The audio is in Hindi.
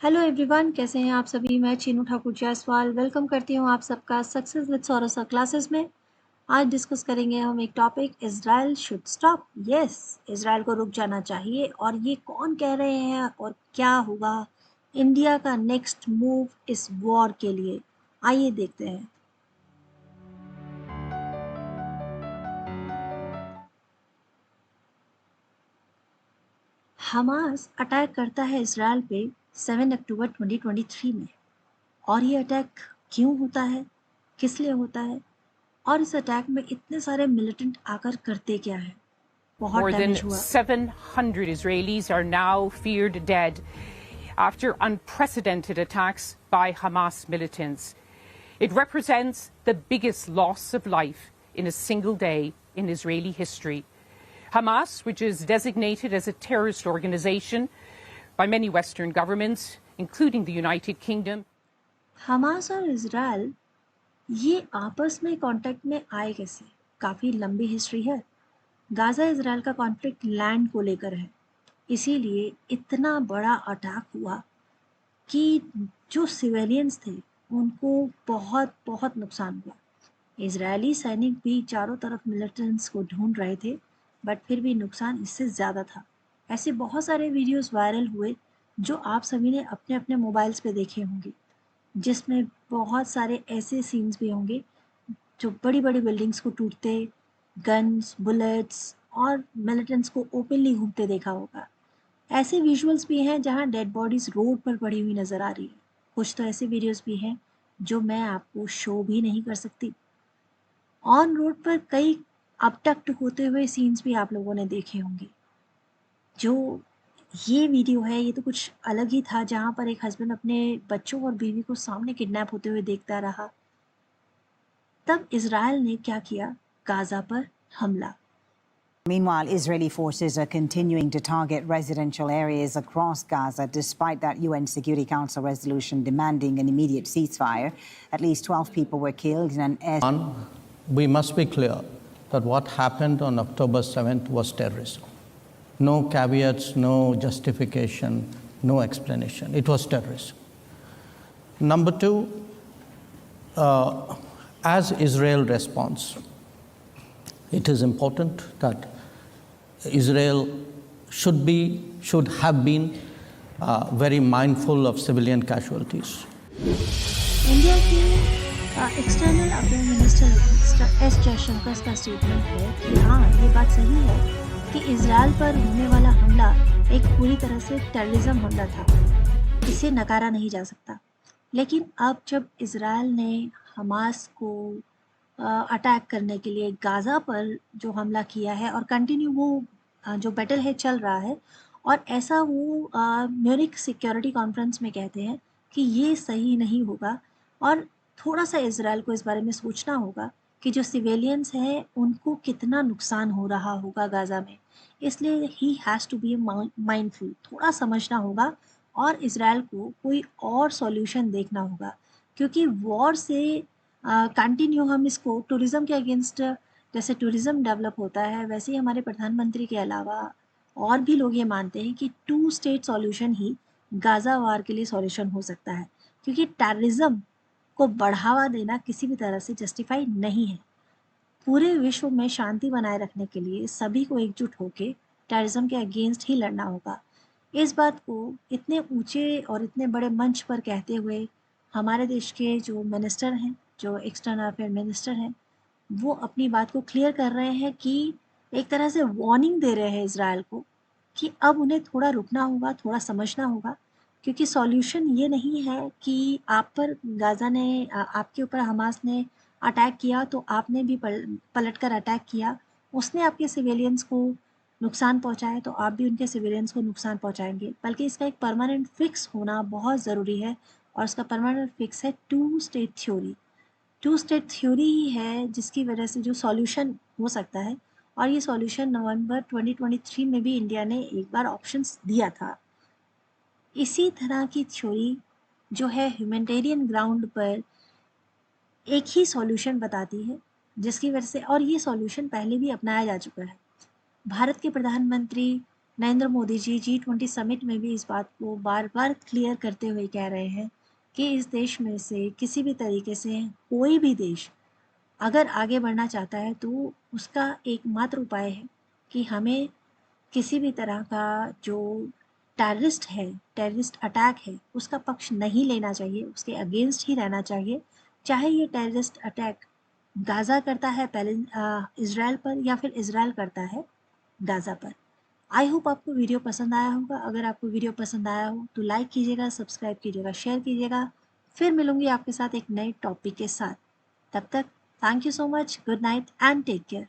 हेलो एवरीवन, कैसे हैं आप सभी। मैं चीनू ठाकुर जायसवाल वेलकम करती हूँ आप सबका सक्सेस विद सौरसा क्लासेस में। आज डिस्कस करेंगे हम एक topic, Israel should stop. Yes, Israel को रुक जाना चाहिए। और ये कौन कह रहे हैं और क्या होगा इंडिया का नेक्स्ट मूव इस वॉर के लिए, आइए देखते हैं। हमास अटैक करता है इसराइल पे 7 अक्टूबर 2023 में। और ये अटैक क्यों होता है, किस लिए होता है, और इस अटैक में इतने सारे मिलिटेंट आकर करते क्या है। बहुत More than डैमेज हुआ। 700 Israelis are now feared dead after unprecedented attacks by Hamas militants. It represents the biggest loss of life in a single day in Israeli history. Hamas, which is designated as a terrorist organization by many Western governments, including the United Kingdom. Hamas और इजराइल ये आपस में कांटेक्ट में आए कैसे, काफ़ी लंबी हिस्ट्री है। गाज़ा इजराइल का कॉन्फ्लिक्ट लैंड को लेकर है, इसीलिए इतना बड़ा अटैक हुआ कि जो सिविलियंस थे उनको बहुत बहुत नुकसान हुआ। इजरायली सैनिक भी चारों तरफ मिलिटेंट्स को ढूंढ रहे थे, बट फिर भी नुकसान इससे ज़्यादा था। ऐसे बहुत सारे वीडियोस वायरल हुए जो आप सभी ने अपने अपने मोबाइल्स पे देखे होंगे, जिसमें बहुत सारे ऐसे सीन्स भी होंगे जो बड़ी बड़ी बिल्डिंग्स को टूटते, गन्स, बुलेट्स और मिलिटेंट्स को ओपनली घूमते देखा होगा। ऐसे विजुअल्स भी हैं जहां डेड बॉडीज रोड पर पड़ी हुई नज़र आ रही है। कुछ तो ऐसे वीडियोस भी हैं जो मैं आपको शो भी नहीं कर सकती। ऑन रोड पर कई अबडक्ट होते हुए सीन्स भी आप लोगों ने देखे होंगे। जो ये वीडियो है ये तो कुछ अलग ही था, जहाँ पर एक हस्बैंड अपने बच्चों और बीवी को सामने किडनैप होते हुए देखता रहा। तब इजराइल ने क्या किया, गाजा पर हमला। Meanwhile, Israeli forces are continuing to target residential areas across Gaza, despite that UN Security Council resolution demanding an immediate ceasefire. At least 12 people were killed in an air. We must be clear that what happened on October 7th was terrorism. No caveats, no justification, no explanation. It was terrorism. Number two, as Israel responds, it is important that Israel should have been very mindful of civilian casualties. India के external affair minister S Jaishankar का स्टेटमेंट है कि हाँ, ये बात सही है कि इजराइल पर होने वाला हमला एक पूरी तरह से टेररिज्म हमला था, इसे नकारा नहीं जा सकता। लेकिन अब जब इजराइल ने हमास को अटैक करने के लिए गाज़ा पर जो हमला किया है और कंटिन्यू वो जो बैटल है चल रहा है, और ऐसा वो म्यूनिख सिक्योरिटी कॉन्फ्रेंस में कहते हैं कि ये सही नहीं होगा और थोड़ा सा इजराइल को इस बारे में सोचना होगा कि जो सिविलियंस हैं उनको कितना नुकसान हो रहा होगा गाज़ा में। इसलिए he has to be mindful, थोड़ा समझना होगा और इजराइल को कोई और सॉल्यूशन देखना होगा, क्योंकि वॉर से कंटिन्यू हम इसको टूरिज़्म के अगेंस्ट, जैसे टूरिज़्म डेवलप होता है वैसे ही हमारे प्रधानमंत्री के अलावा और भी लोग ये मानते हैं कि 2 स्टेट सॉल्यूशन ही गाज़ा वार के लिए सॉल्यूशन हो सकता है, क्योंकि टेररिज्म को बढ़ावा देना किसी भी तरह से जस्टिफाई नहीं है। पूरे विश्व में शांति बनाए रखने के लिए सभी को एकजुट होकर टेररिज्म के अगेंस्ट ही लड़ना होगा। इस बात को इतने ऊंचे और इतने बड़े मंच पर कहते हुए हमारे देश के जो मिनिस्टर हैं, जो एक्सटर्नल अफेयर मिनिस्टर हैं, वो अपनी बात को क्लियर कर रहे हैं कि एक तरह से वार्निंग दे रहे हैं इजराइल को कि अब उन्हें थोड़ा रुकना होगा, थोड़ा समझना होगा, क्योंकि सॉल्यूशन ये नहीं है कि आप पर गाज़ा ने आपके ऊपर हमास ने अटैक किया तो आपने भी पलट कर अटैक किया, उसने आपके सिविलियंस को नुकसान पहुंचाया तो आप भी उनके सिविलियंस को नुकसान पहुंचाएंगे। बल्कि इसका एक परमानेंट फिक्स होना बहुत ज़रूरी है, और इसका परमानेंट फिक्स है 2 स्टेट थ्योरी। 2 स्टेट थ्योरी ही है जिसकी वजह से जो सॉल्यूशन हो सकता है, और ये सॉल्यूशन नवंबर 2023 में भी इंडिया ने एक बार ऑप्शंस दिया था। इसी तरह की थ्योरी जो है ह्यूमैनिटेरियन ग्राउंड पर एक ही सॉल्यूशन बताती है, जिसकी वजह से, और ये सॉल्यूशन पहले भी अपनाया जा चुका है। भारत के प्रधानमंत्री नरेंद्र मोदी जी G20 समिट में भी इस बात को बार बार क्लियर करते हुए कह रहे हैं कि इस देश में से किसी भी तरीके से कोई भी देश अगर आगे बढ़ना चाहता है तो उसका एकमात्र उपाय है कि हमें किसी भी तरह का जो टेररिस्ट अटैक है, उसका पक्ष नहीं लेना चाहिए, उसके अगेंस्ट ही रहना चाहिए। चाहे ये टेररिस्ट अटैक गाज़ा करता है इज़राइल पर या फिर इज़राइल करता है गाज़ा पर। आई होप आपको वीडियो पसंद आया होगा। अगर आपको वीडियो पसंद आया हो तो लाइक कीजिएगा, सब्सक्राइब कीजिएगा, शेयर कीजिएगा। फिर मिलूँगी आपके साथ एक नए टॉपिक के साथ। तब तक thank you so much, good night and take care.